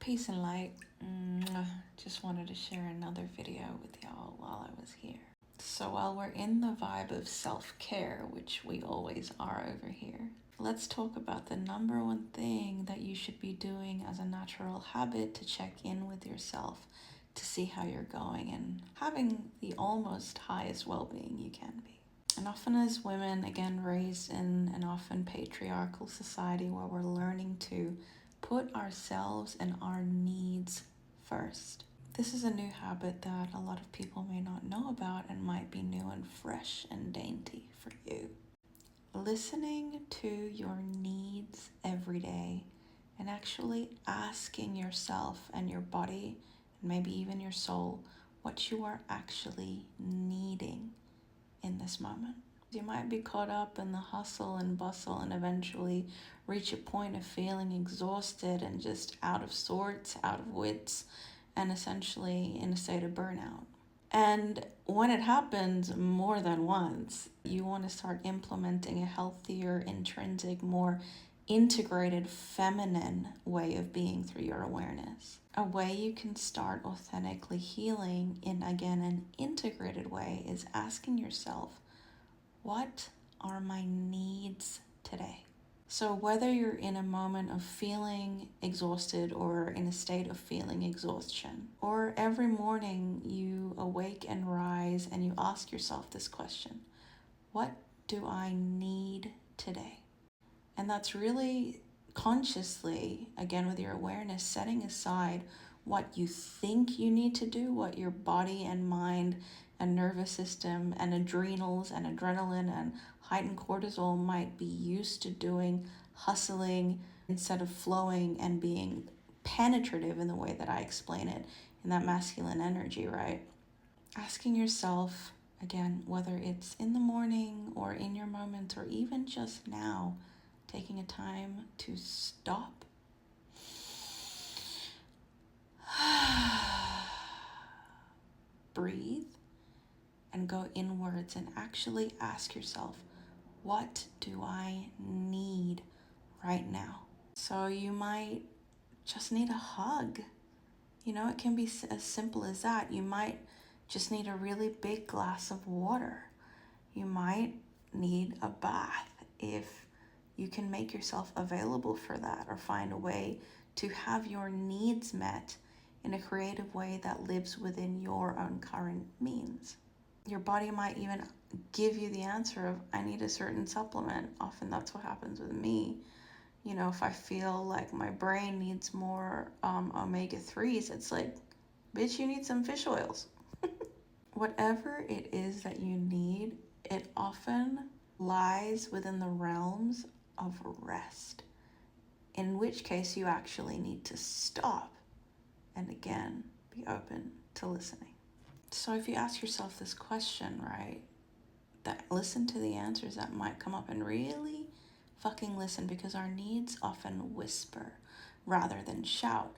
Peace and light. Just wanted to share another video with y'all while I was here. So while we're in the vibe of self-care, which we always are over here, let's talk about the number one thing that you should be doing as a natural habit to check in with yourself to see how you're going and having the almost highest well-being you can be. And often as women, again, raised in an often patriarchal society where we're learning to put ourselves and our needs first. This is a new habit that a lot of people may not know about and might be new and fresh and dainty for you. Listening to your needs every day and actually asking yourself and your body and maybe even your soul what you are actually needing in this moment. You might be caught up in the hustle and bustle and eventually reach a point of feeling exhausted and just out of sorts, out of wits, and essentially in a state of burnout. And when it happens more than once, you want to start implementing a healthier, intrinsic, more integrated feminine way of being through your awareness. A way you can start authentically healing in, again, an integrated way is asking yourself, what are my needs today? So whether you're in a moment of feeling exhausted or in a state of feeling exhaustion, or every morning you awake and rise and you ask yourself this question, what do I need today? And that's really consciously, again with your awareness, setting aside what you think you need to do, what your body and mind and nervous system and adrenals and adrenaline and heightened cortisol might be used to doing, hustling instead of flowing and being penetrative in the way that I explain it in that masculine energy, right? Asking yourself, again, whether it's in the morning or in your moment or even just now, taking a time to stop, breathe, and go inwards and actually ask yourself, what do I need right now? So you might just need a hug. It can be as simple as that. You might just need a really big glass of water. You might need a bath if you can make yourself available for that, or find a way to have your needs met in a creative way that lives within your own current means. Your body might even give you the answer of, I need a certain supplement. Often that's what happens with me. If I feel like my brain needs more omega-3s, it's like, bitch, you need some fish oils. Whatever it is that you need, it often lies within the realms of rest, in which case you actually need to stop and again be open to listening. So if you ask yourself this question, right, that listen to the answers that might come up and really fucking listen, because our needs often whisper rather than shout.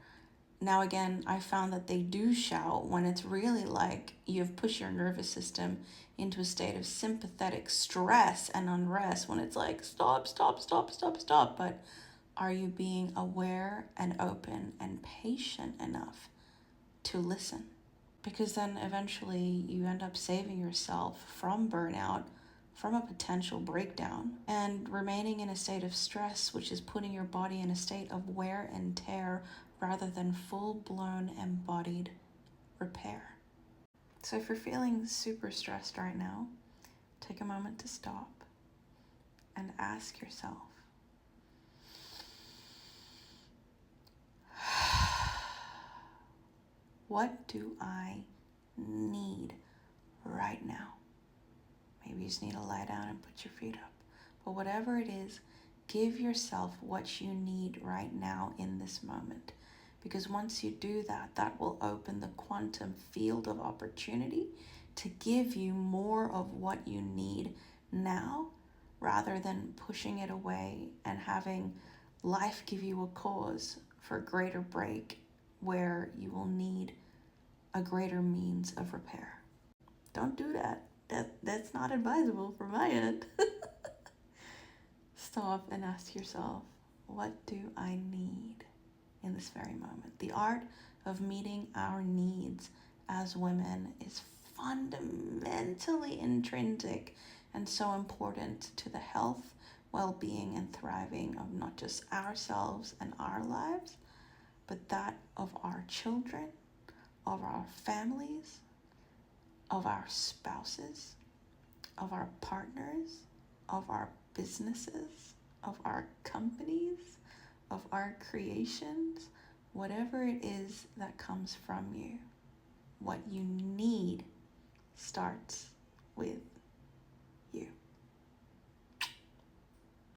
Now again, I found that they do shout when it's really like you've pushed your nervous system into a state of sympathetic stress and unrest, when it's like, stop, stop, stop, stop, stop. But are you being aware and open and patient enough to listen? Because then eventually you end up saving yourself from burnout, from a potential breakdown, and remaining in a state of stress, which is putting your body in a state of wear and tear rather than full-blown embodied repair. So if you're feeling super stressed right now, take a moment to stop and ask yourself, what do I need right now? Maybe you just need to lie down and put your feet up. But whatever it is, give yourself what you need right now in this moment. Because once you do that, that will open the quantum field of opportunity to give you more of what you need now, rather than pushing it away and having life give you a cause for a greater break where you will need a greater means of repair. Don't do that. That's not advisable from my end. Stop and ask yourself, what do I need in this very moment. The art of meeting our needs as women is fundamentally intrinsic and so important to the health, well-being, and thriving of not just ourselves and our lives, but that of our children, of our families, of our spouses, of our partners, of our businesses, of our companies, of our creations, whatever it is that comes from you. What you need starts with